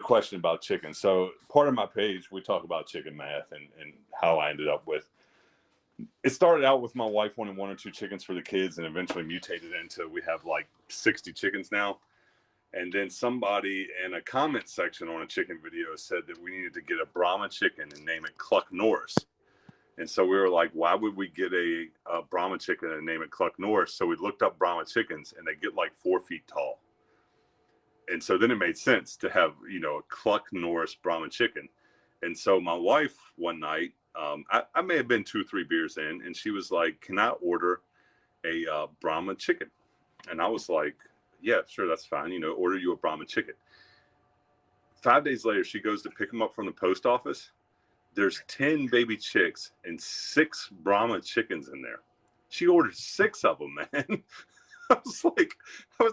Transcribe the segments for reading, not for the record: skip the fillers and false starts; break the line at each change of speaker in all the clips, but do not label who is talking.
question about chicken. So part of my page, we talk about chicken math and how I ended up with. It started out with my wife wanting 1 or 2 chickens for the kids, and eventually mutated into we have like 60 chickens now. And then somebody in a comment section on a chicken video said that we needed to get a Brahma chicken and name it Cluck Norris. And so we were like, why would we get a Brahma chicken and name it Cluck Norris? So we looked up Brahma chickens, and they get like 4 feet tall. And so then it made sense to have, a Cluck Norris Brahma chicken. And so my wife one night, I may have been 2 or 3 beers in, and she was like, can I order a Brahma chicken? And I was like, yeah, sure, that's fine. Order you a Brahma chicken. 5 days later, she goes to pick them up from the post office. There's 10 baby chicks and 6 Brahma chickens in there. She ordered 6 of them, man. I was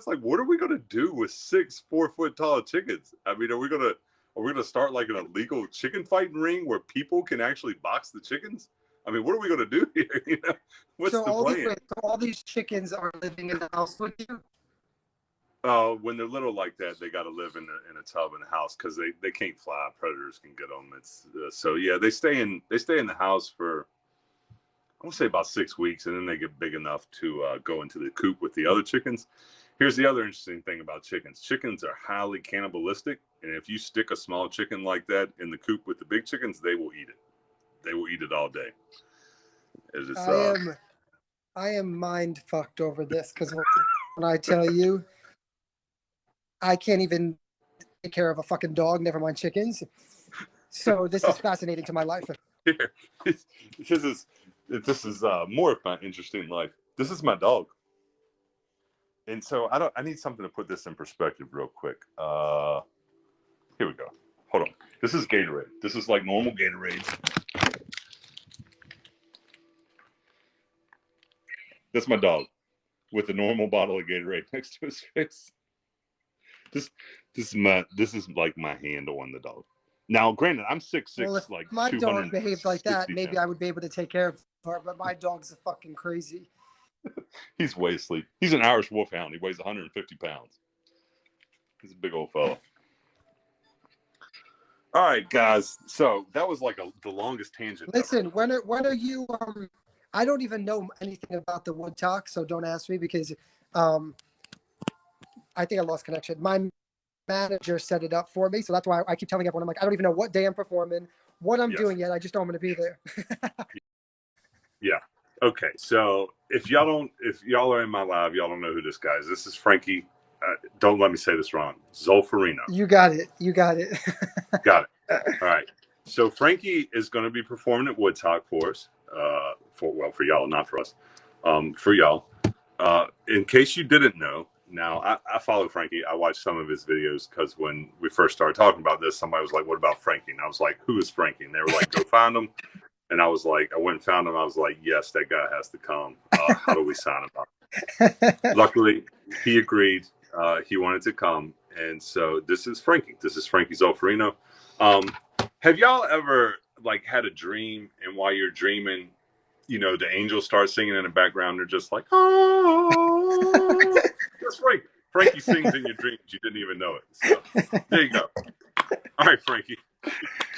like, what are we gonna do with 6 4-foot tall chickens? I mean, are we gonna start like an illegal chicken fighting ring where people can actually box the chickens? I mean, what are we gonna do here? What's the plan?
So all these chickens are living in the house with you?
When they're little like that, they got to live in a tub in a house because they can't fly. Predators can get them. It's so yeah, they stay in the house for, I want to say about 6 weeks, and then they get big enough to go into the coop with the other chickens. Here's the other interesting thing about chickens. Chickens are highly cannibalistic, and if you stick a small chicken like that in the coop with the big chickens, they will eat it. They will eat it all day.
I am mind fucked over this because when I tell you, I can't even take care of a fucking dog, never mind chickens. So this is fascinating to my life.
Here, this is more of my interesting life. This is my dog. And so I need something to put this in perspective real quick. Here we go. Hold on. This is Gatorade. This is like normal Gatorade. That's my dog with a normal bottle of Gatorade next to his face. This is like my handle on the dog. Now, granted, I'm 6'6",
well, if
like
my dog behaved like that, maybe I would be able to take care of her. But my dog's fucking crazy.
He's way asleep. He's an Irish Wolfhound. He weighs 150 pounds. He's a big old fella. All right, guys. So that was like the longest tangent.
Listen, ever. when are you? I don't even know anything about the Wudtok, so don't ask me because I think I lost connection. My manager set it up for me, so that's why I keep telling everyone, I'm like, I don't even know what day I'm performing, what I'm doing yet. I just know I'm going to be there.
Yeah. Okay. So if y'all are in my live, y'all don't know who this guy is. This is Frankie. Don't let me say this wrong. Zolfarino.
You got it. Got it.
All right. So Frankie is going to be performing at Wudtok for us. For y'all, not for us. For y'all. In case you didn't know. Now, I follow Frankie. I watched some of his videos because when we first started talking about this, somebody was like, what about Frankie? And I was like, who is Frankie? And they were like, go find him. And I was like, I went and found him. I was like, yes, that guy has to come. How do we sign him up? Luckily, he agreed. He wanted to come. And so this is Frankie. This is Frankie Zolfarino. Have y'all ever had a dream, and while you're dreaming, the angels start singing in the background? They're just like, oh. That's Frankie. Frankie sings in your dreams. You didn't even know it. So there you go. All right, Frankie.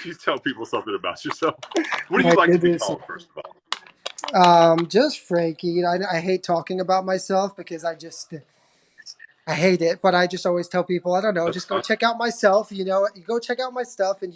Please tell people something about yourself. What do you like to be called, first of
all? Just Frankie. I hate talking about myself because I hate it. But I just always tell people, I don't know, just go check out myself. You go check out my stuff, and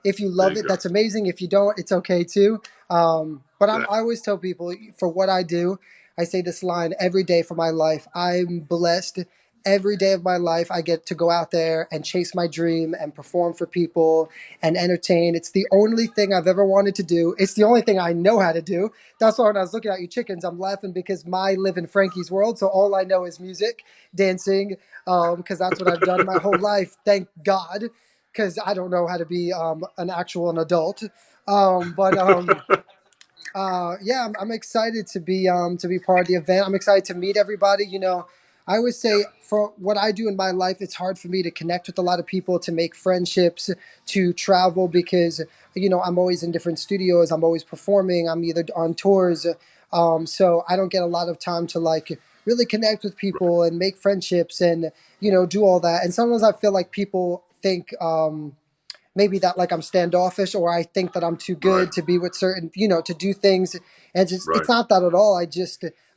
if you love it, that's amazing. If you don't, it's okay too. But I always tell people, for what I do, I say this line every day for my life. I'm blessed. Every day of my life, I get to go out there and chase my dream and perform for people and entertain. It's the only thing I've ever wanted to do. It's the only thing I know how to do. That's why when I was looking at you chickens, I'm laughing because I live in Frankie's world. So all I know is music, dancing, because that's what I've done my whole life. Thank God, because I don't know how to be an adult. Yeah, I'm excited to be part of the event. I'm excited to meet everybody. I always say for what I do in my life, it's hard for me to connect with a lot of people, to make friendships, to travel because, I'm always in different studios. I'm always performing. I'm either on tours. So I don't get a lot of time to really connect with people and make friendships and, do all that. And sometimes I feel like people think maybe that like I'm standoffish, or I think that I'm too
Right.
good to be with certain, to do things. And it's
Right.
not that at all.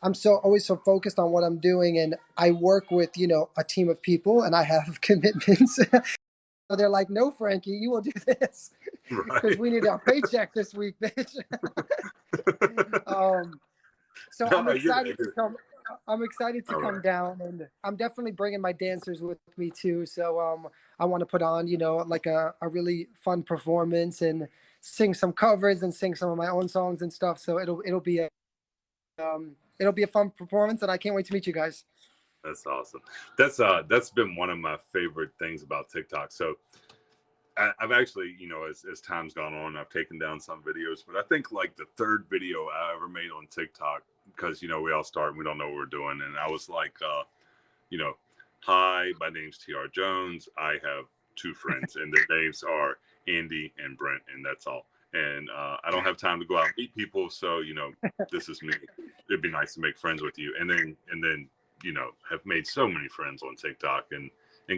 I'm so always so focused on what I'm doing, and I work with, a team of people, and I have commitments. So they're like, no, Frankie, you will do this because
Right.
we need our paycheck this week, bitch. um, so
No, I get it. I
excited
get
to
it.
come. I'm excited to
All
come
right.
down, and I'm definitely bringing my dancers with me too. So I want to put on, like a really fun performance and sing some covers and sing some of my own songs and stuff. So it'll be a fun performance, and I can't wait to meet you guys.
That's awesome. That's been one of my favorite things about TikTok. So I've actually, as time's gone on, I've taken down some videos, but I think like the third video I ever made on TikTok, because we all start and we don't know what we're doing, and I was like, you know, hi, my name's T.R. Jones. I have two friends, and their names are Andy and Brent, and that's all. And I don't have time to go out and meet people, so this is me. It'd be nice to make friends with you, and then have made so many friends on TikTok and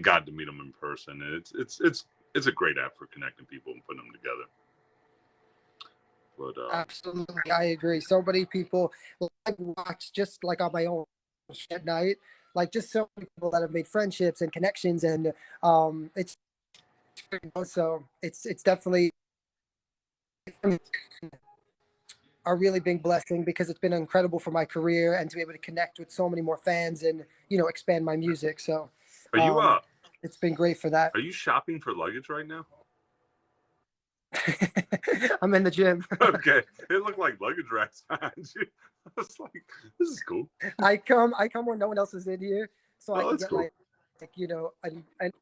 got to meet them in person. And it's a great app for connecting people and putting them together. But
Absolutely, I agree. So many people I watch just like on my own at night, like just so many people that have made friendships and connections, and it's so it's definitely a really big blessing because it's been incredible for my career and to be able to connect with so many more fans and expand my music. So
are you
um, it's been great for that.
are you shopping for luggage right now?
I'm in the gym.
Okay, it looked like luggage racks behind you. I was like, this is cool.
I come when no one else is in here, so I
Oh,
can
that's
get
cool.
like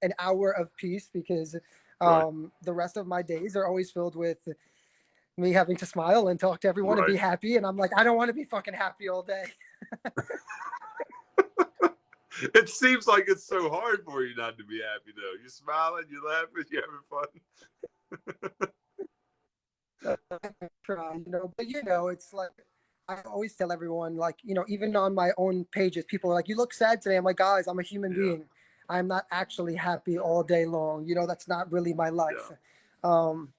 an hour of peace because
Right,
the rest of my days are always filled with me having to smile and talk to everyone and
right.
be happy, and I'm like, I don't want to be fucking happy all day.
It seems like it's so hard for you not to be happy, though. You're smiling, you're laughing, you're having fun.
Try, but it's like I always tell everyone, like, even on my own pages, people are like, you look sad today. I'm like, guys, I'm a human
Yeah,
being. I'm not actually happy all day long. That's not really my life.
yeah,
Um,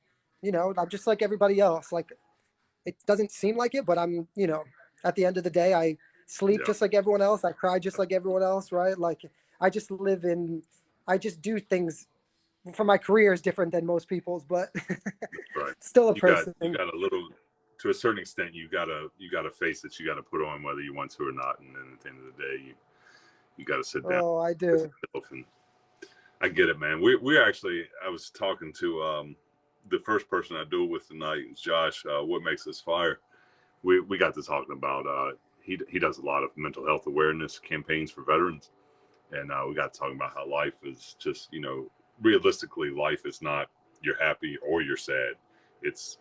I'm just like everybody else. Like, it doesn't seem like it, but at the end of the day, I sleep
yeah.
just like everyone else. I cry just like everyone else, right? Like, I just live in, I just do things for my career is different than most people's, but
Right.
still a
You
person.
got a little, to a certain extent, you got a face that you got to put on whether you want to or not, and then at the end of the day, you got to sit down
Oh, I
with
do.
yourself. And I get it, man. We actually, I was talking to the first person I duel with tonight is Josh. What makes us fire? We got to talking about he does a lot of mental health awareness campaigns for veterans, and we got talking about how life is just realistically life is not you're happy or you're sad. It's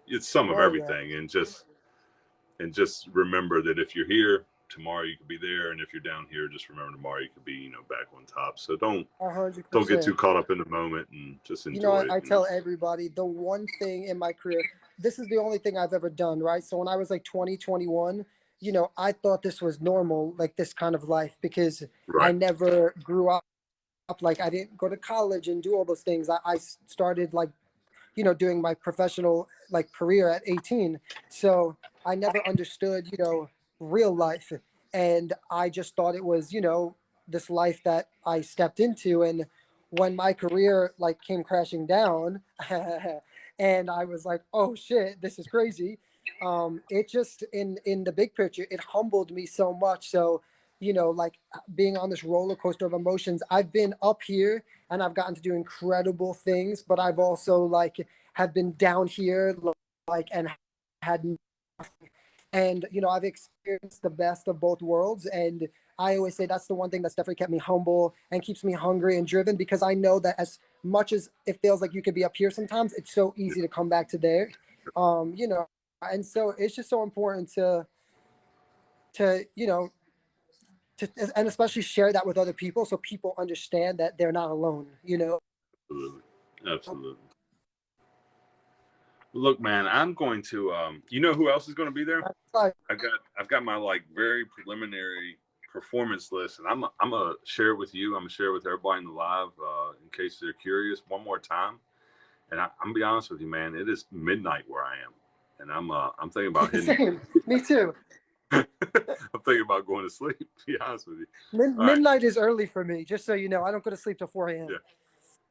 it's some of
Oh yeah,
everything, and just remember that if you're here tomorrow you could be there, and if you're down here just remember tomorrow you could be back on top. So don't
a hundred
don't get too
percent.
caught up in the moment and just enjoy it.
I tell everybody the one thing in my career. This is the only thing I've ever done, right? So when I was like 20, 21, I thought this was normal, like this kind of life, because I
Right.
never grew up like I didn't go to college and do all those things. I started like doing my professional like career at 18. So I never understood, real life. And I just thought it was, this life that I stepped into. And when my career like came crashing down and I was like, oh shit, this is crazy. It just in the big picture, it humbled me so much. So, like being on this roller coaster of emotions, I've been up here and I've gotten to do incredible things, but I've also like have been down here like and had nothing. And I've experienced the best of both worlds, and I always say that's the one thing that's definitely kept me humble and keeps me hungry and driven, because I know that as much as it feels like you could be up here sometimes, it's so easy to come back to there. You know, and so it's just so important to and especially share that with other people so people understand that they're not alone.
Absolutely. Absolutely. Look, man, I'm going to you know who else is going to be there?
Like,
I've got my like very preliminary performance list, and I'm gonna share it with you. I'm gonna share it with everybody in the live in case they're curious. One more time, and I'm gonna be honest with you, man. It is midnight where I am, and I'm thinking about hitting.
Same. Me too.
I'm thinking about going to sleep. To be honest with you. All right.
Midnight is early for me. Just so you know, I don't go to sleep till 4
Yeah.
a.m.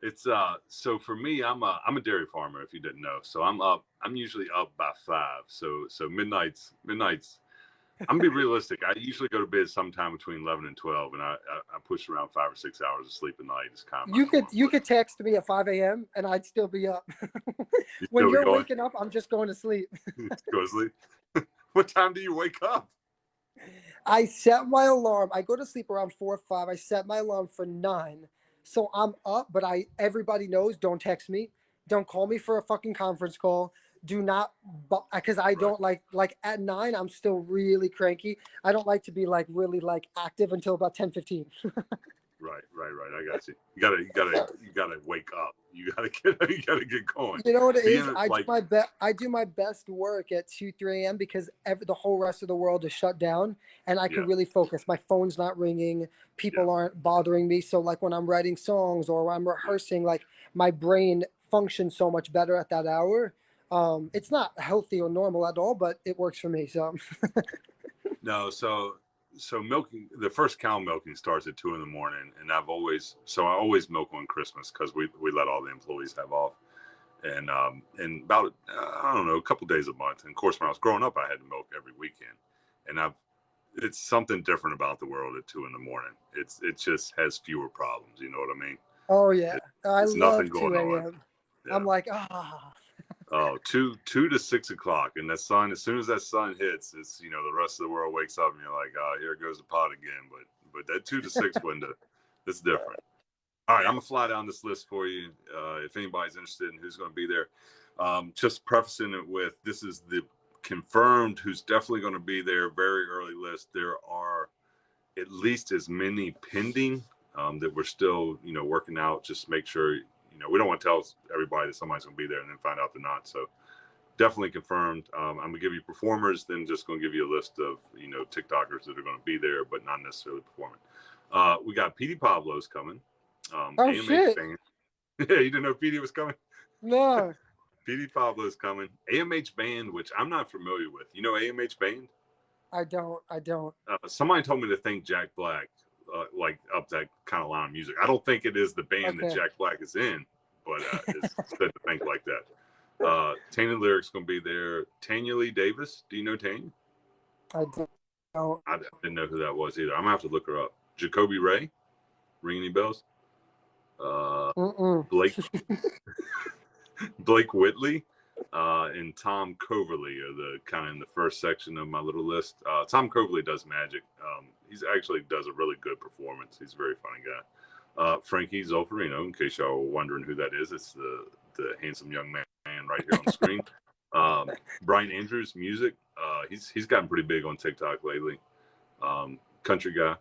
It's so for me, I'm a dairy farmer if you didn't know. So I'm usually up by 5. So midnight's I'm gonna be realistic. I usually go to bed sometime between 11 and 12, and I push around 5 or 6 hours of sleep a night. It's kind of my norm.
You
But
could text me at 5 a.m. and I'd still be up.
you
When
still be
you're
going?
waking up, I'm just going to sleep.
Go to sleep. What time do you wake up?
I set my alarm. I go to sleep around 4 or 5. I set my alarm for 9. So I'm up, but everybody knows don't text me. Don't call me for a fucking conference call. Do not, because I
Right.
don't like at 9, I'm still really cranky. I don't like to be like really like active until about 10:15.
Right. I got you. You gotta wake up. You gotta get going.
You know what it is?
Being like,
I do my best work at 2, 3 a.m. because the whole rest of the world is shut down, and I can
yeah,
really focus. My phone's not ringing.
yeah.
People aren't bothering me. So like when I'm writing songs or when I'm rehearsing, like my brain functions so much better at that hour. It's not healthy or normal at all, but it works for me. So
No, so milking the first cow milking starts at 2 in the morning, and I always milk on Christmas because we let all the employees have off, and about I don't know, a couple days a month. And of course, when I was growing up, I had to milk every weekend, and it's something different about the world at 2 in the morning. It just has fewer problems. You know what I mean?
oh yeah,
It,
I
it's nothing
love
going
2
on.
a.m. I'm
Yeah.
like ah.
Oh, two to 6 o'clock, and that sun. As soon as that sun hits, it's the rest of the world wakes up, and you're like, oh, here goes the pot again. But that 2 to 6 window, it's different. All right, I'm gonna fly down this list for you. If anybody's interested in who's going to be there, just prefacing it with this is the confirmed who's definitely going to be there. Very early list. There are at least as many pending that we're still working out. Just make sure we don't want to tell everybody that somebody's going to be there and then find out they're not. So definitely confirmed. I'm gonna give you performers, then just gonna give you a list of TikTokers that are going to be there, but not necessarily performing. We got PD Pablo's coming.
Oh
AMH
shit!
band. Yeah, you didn't know PD was coming.
No,
PD Pablo's coming. AMH band, which I'm not familiar with. You know AMH band?
I don't. I don't.
Somebody told me to think Jack Black, like up that kind of line of music. I don't think it is the band that
Okay.
Jack Black is in, but it's said to think like that. Tanya Lyric's gonna be there. Tanya Lee Davis. Do you know Tanya?
I don't.
I didn't know who that was either. I'm gonna have to look her up. Jacoby Ray. Ring any bells?
Mm-mm.
Blake Blake Whitley and Tom Coverley are the kind of in the first section of my little list. Tom Coverley does magic. He's actually does a really good performance. He's a very funny guy. Frankie Zolferino, in case y'all were wondering who that is, it's the handsome young man right here on the screen. Brian Andrews, music. He's gotten pretty big on TikTok lately. Country guy.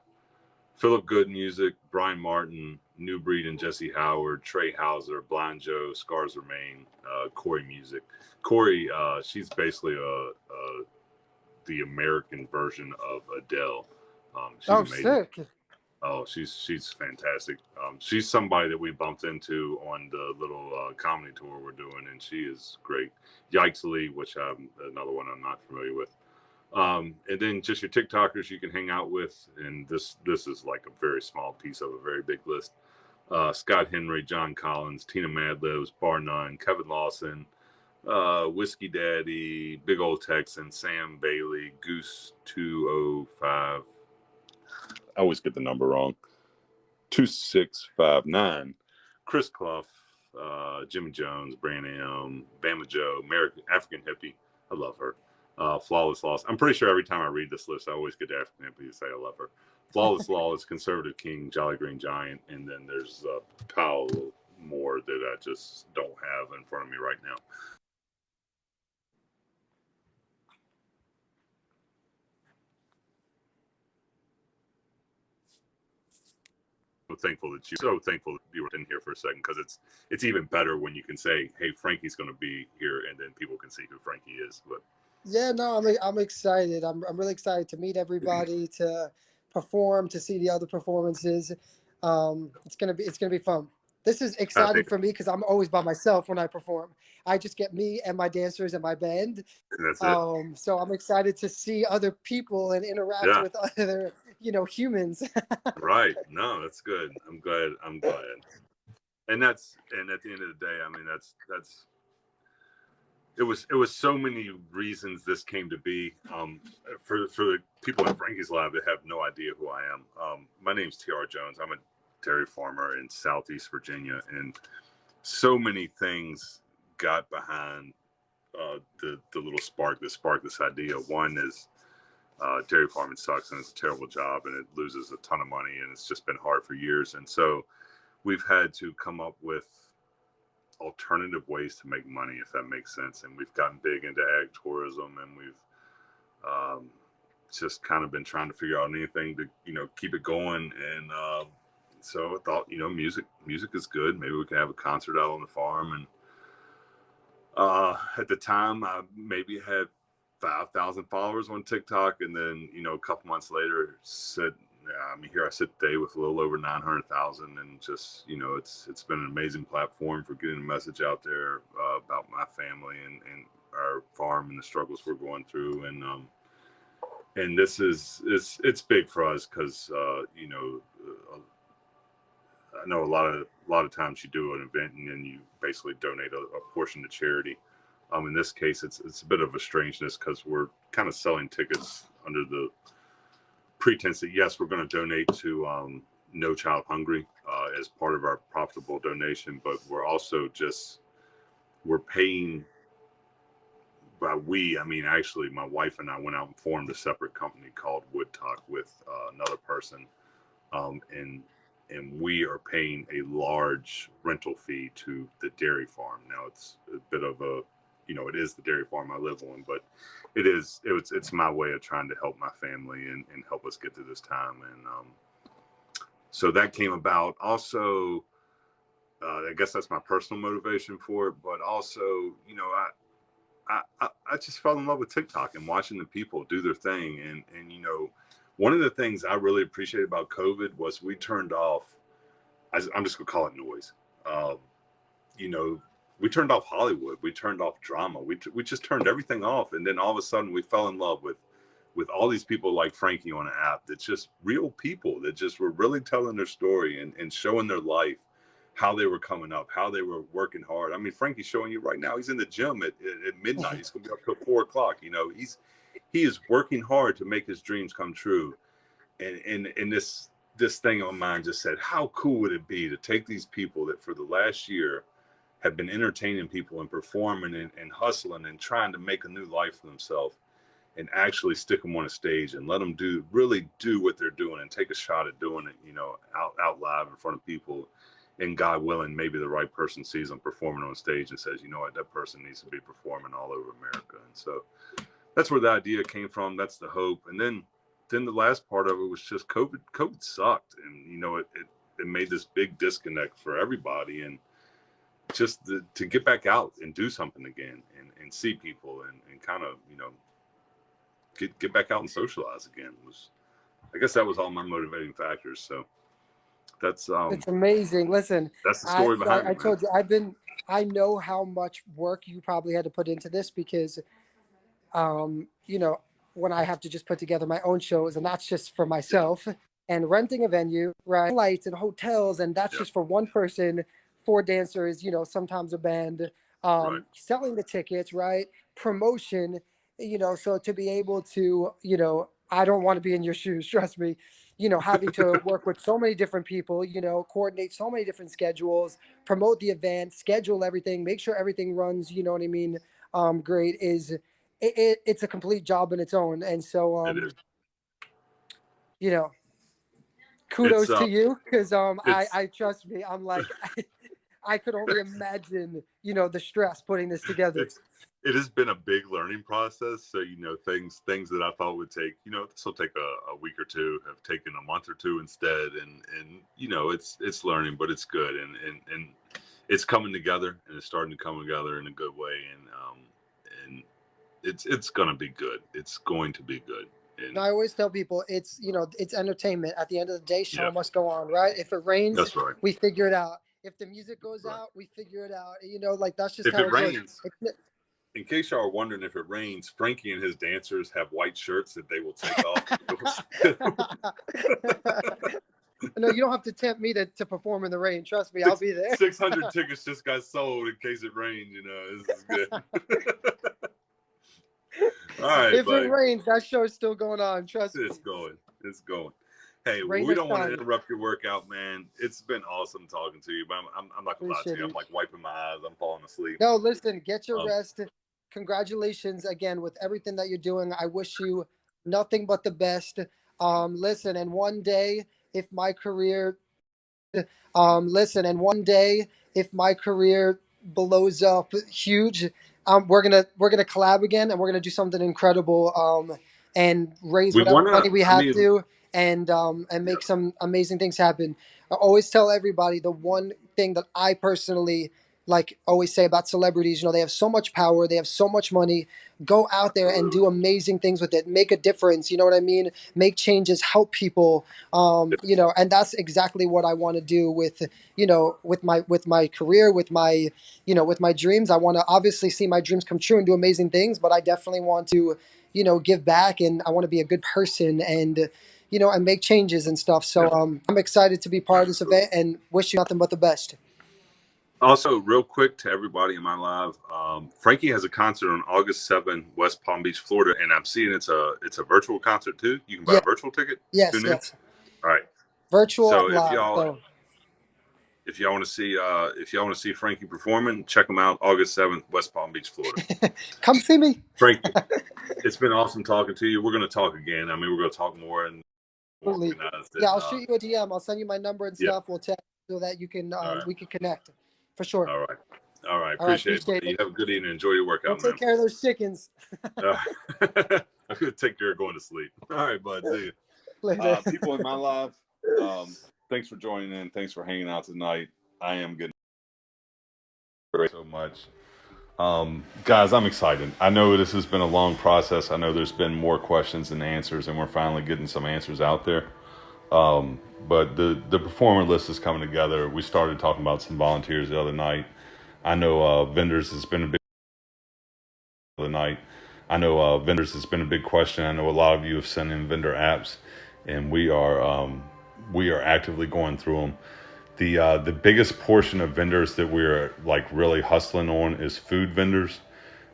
Philip Good music, Brian Martin, New Breed and Jesse Howard, Trey Hauser, Blind Joe, Scars Remain, Corey music. Corey, she's basically the American version of Adele. She's
Oh,
amazing.
sick.
Oh, she's fantastic. She's somebody that we bumped into on the little comedy tour we're doing, and she is great. Yikes Lee, which I'm another one I'm not familiar with. And then just your TikTokers you can hang out with, and this is like a very small piece of a very big list. Scott Henry, John Collins, Tina Madlibs, Bar None, Kevin Lawson, Whiskey Daddy, Big Old Texan, Sam Bailey, Goose 205. I always get the number wrong. 2659. Chris Clough, Jimmy Jones, Brand M, Bama Joe, American African Hippie. I love her. Flawless Loss. I'm pretty sure every time I read this list, I always get African Hippie to say I love her. Flawless Lawless, Conservative King, Jolly Green Giant, and then there's a pile more that I just don't have in front of me right now. Thankful that you were in here for a second, because it's even better when you can say, hey, Frankie's going to be here, and then people can see who Frankie is. But
Yeah, no, I'm excited. I'm really excited to meet everybody, to perform, to see the other performances. It's gonna be fun. This is
I
exciting
think
for me because I'm always by myself when I perform. I just get me and my dancers and my band.
that's it.
So I'm excited to see other people and interact
Yeah.
with other, humans.
Right. No, that's good. I'm glad. I'm glad. And at the end of the day, I mean, that's it was so many reasons this came to be. For the people in Frankie's Lab that have no idea who I am, my name's T.R. Jones. I'm a dairy farmer in Southeast Virginia, and so many things got behind the little spark that sparked this idea. One is dairy farming sucks and it's a terrible job and it loses a ton of money and it's just been hard for years. And so we've had to come up with alternative ways to make money, if that makes sense. And we've gotten big into ag tourism, and we've um, just kind of been trying to figure out anything to keep it going. And so I thought, music is good. Maybe we can have a concert out on the farm. And at the time, I maybe had 5,000 followers on TikTok, and then a couple months later, said, I mean, here I sit today with a little over 900,000, and just it's been an amazing platform for getting a message out there about my family and our farm and the struggles we're going through, and this is it's big for us because I know a lot of times you do an event and then you basically donate a portion to charity. In this case, it's a bit of a strangeness because we're kind of selling tickets under the pretense that yes, we're going to donate to No Child Hungry as part of our profitable donation, but we're paying. By we, I mean actually, my wife and I went out and formed a separate company called Wudtok with another person, and we are paying a large rental fee to the dairy farm. Now it's a bit of a, it is the dairy farm I live on, but it's my way of trying to help my family and help us get through this time. And so that came about. Also, I guess that's my personal motivation for it, but also, I just fell in love with TikTok and watching the people do their thing. And one of the things I really appreciated about COVID was we turned off, I'm just going to call it noise. You know, we turned off Hollywood. We turned off drama. We just turned everything off. And then all of a sudden we fell in love with all these people like Frankie on an app that's just real people that just were really telling their story and showing their life, how they were coming up, how they were working hard. I mean, Frankie's showing you right now, he's in the gym at midnight. He's going to be up till 4 o'clock. He is working hard to make his dreams come true. And this thing on mine just said, how cool would it be to take these people that for the last year have been entertaining people and performing and hustling and trying to make a new life for themselves and actually stick them on a stage and let them really do what they're doing and take a shot at doing it, out live in front of people. And God willing, maybe the right person sees them performing on stage and says, you know what, that person needs to be performing all over America. And so that's where the idea came from. That's the hope. And then the last part of it was just COVID. COVID sucked, and it made this big disconnect for everybody. And just to get back out and do something again and see people and kind of get back out and socialize again was, I guess that was all my motivating factors. So that's
It's amazing. Listen,
that's the
I
story
you know
behind
I
it, man.
told you I know how much work you probably had to put into this because um, you know, when I have to just put together my own shows, and that's just for
Yeah,
myself, and renting a venue, right? Lights and hotels, and that's
yeah,
just for one person, four dancers, sometimes a band,
right.
selling the tickets, right? Promotion, so to be able to, I don't want to be in your shoes, trust me, having to work with so many different people, coordinate so many different schedules, promote the event, schedule everything, make sure everything runs, you know what I mean? Great is it's a complete job in its own. And so,
It is.
you know,
It's
kudos to you because
it's
I trust me, I'm like, I could only imagine, the stress putting this together.
it has been a big learning process. So things that I thought would take this will take a week or two have taken a month or two instead, and it's learning, but it's good, and it's coming together, and it's starting to come together in a good way, and it's gonna be good. It's going to be good,
No,
And
I always tell people it's it's entertainment. At the end of the day, show
yeah,
must go on, right? If it rains,
that's right.
we figure it out. If the music
That's
goes
right.
out, we figure it out. Like that's just
If
how
it
it goes.
rains, in case y'all are wondering, if it rains, Frankie and his dancers have white shirts that they will take off.
No, you don't have to tempt me to perform in the rain. Trust me, I'll
Six
be there.
600 tickets just got sold in case it rains. This is good. All right,
If it
buddy.
rains, that show's still going on. Trust
It's
me.
going. It's going. Hey, well,
Rain
we
or
don't want to
shine.
interrupt your workout, man. It's been awesome talking to you, but I'm not gonna lie to
Appreciate
you. I'm
it.
like wiping my eyes. I'm falling asleep.
No, listen, get your
Um,
rest. Congratulations again with everything that you're doing. I wish you nothing but the best. Listen, and one day, if my career listen, and one day, if my career blows up huge, we're gonna collab again, and we're gonna do something incredible, and raise
we
whatever
wanna.
money we
I
have
mean,
to, and
yeah,
make some amazing things happen. I always tell everybody the one thing that I personally like always say about celebrities, they have so much power, they have so much money. Go out there and do amazing things with it. Make a difference. You know what I mean? Make changes, help people, and that's exactly what I want to do with with my career, with my dreams. I want to obviously see my dreams come true and do amazing things, but I definitely want to give back, and I want to be a good person, and make changes and stuff. So
yeah,
I'm excited to be part of this
absolutely.
event and wish you nothing but the best.
Also, real quick to everybody in my live, Frankie has a concert on August 7th, West Palm Beach, Florida, and I'm seeing it's a virtual concert too. You can buy
Yeah,
a virtual ticket.
yes,
Tune in.
yes,
All right.
virtual and
So if
live.
y'all
So
if y'all want to see Frankie performing, check him out August 7th, West Palm Beach, Florida.
come see me.
Frankie, it's been awesome talking to you. We're going to talk again. I mean, we're going to talk more and more
Absolutely.
organized.
Yeah,
And
I'll shoot you a DM. I'll send you my number and
yeah,
stuff. We'll text so that you can
all right,
we can connect for sure.
all right, all right.
All right,
Appreciate it,
appreciate
buddy. You
it.
have a good evening. Enjoy your
Go
workout,
take
man.
care of those chickens.
Uh, I'm going to take care of going to sleep. All right, bud. See you.
Later.
People in my life, thanks for joining in. Thanks for hanging out tonight. I am getting so much. Guys, I'm excited. I know this has been a long process. I know there's been more questions than answers, and we're finally getting some answers out there. But the performer list is coming together. We started talking about some volunteers the other night. I know vendors has been a big the night. I know vendors has been a big question. I know a lot of you have sent in vendor apps, and we are actively going through them. The biggest portion of vendors that we're like really hustling on is food vendors,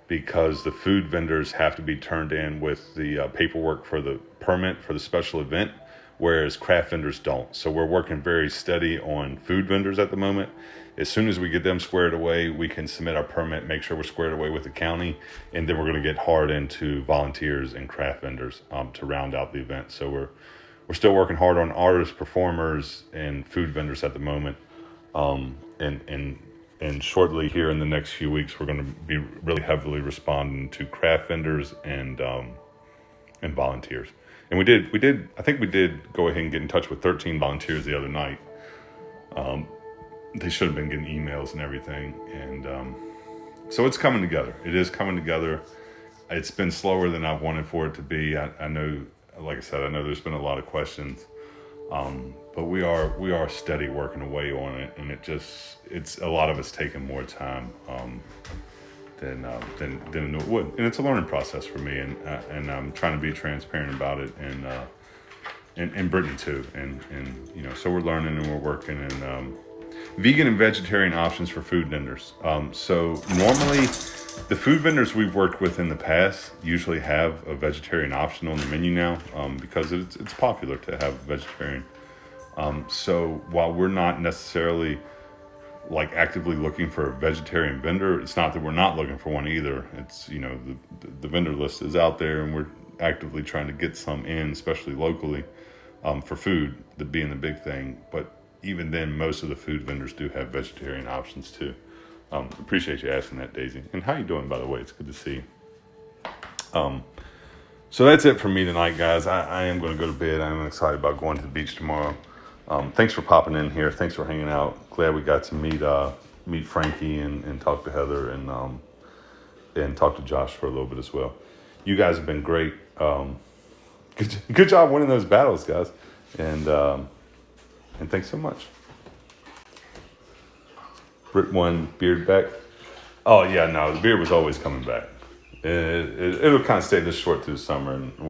because the food vendors have to be turned in with the paperwork for the permit for the special event, whereas craft vendors don't. So we're working very steady on food vendors at the moment. As soon as we get them squared away, we can submit our permit, make sure we're squared away with the county, and then we're going to get hard into volunteers and craft vendors to round out the event. So we're still working hard on artists, performers, and food vendors at the moment. And shortly here in the next few weeks, we're going to be really heavily responding to craft vendors and volunteers. And we did. I think we did go ahead and get in touch with 13 volunteers the other night. They should have been getting emails and everything, and so it's coming together. It is coming together. It's been slower than I wanted for it to be. I know, like I said, I know there's been a lot of questions. But we are steady working away on it, and it's a lot of it's taking more time than it would, and it's a learning process for me, and I'm trying to be transparent about it, and Brittany too, and so we're learning and we're working, and vegan and vegetarian options for food vendors. So normally, the food vendors we've worked with in the past usually have a vegetarian option on the menu now, because it's popular to have vegetarian. So while we're not necessarily like actively looking for a vegetarian vendor, it's not that we're not looking for one either. It's the vendor list is out there, and we're actively trying to get some in, especially locally, for food, the being the big thing. But even then, most of the food vendors do have vegetarian options too. Appreciate you asking that, Daisy. And how you doing, by the way? It's good to see you. So that's it for me tonight, guys. I am going to go to bed. I'm excited about going to the beach tomorrow. Thanks for popping in here. Thanks for hanging out. Glad we got to meet Frankie and talk to Heather and talk to Josh for a little bit as well. You guys have been great. good job winning those battles, guys, and thanks so much. Britt won beard back. Oh yeah, no, the beard was always coming back. It'll kind of stay this short through the summer, and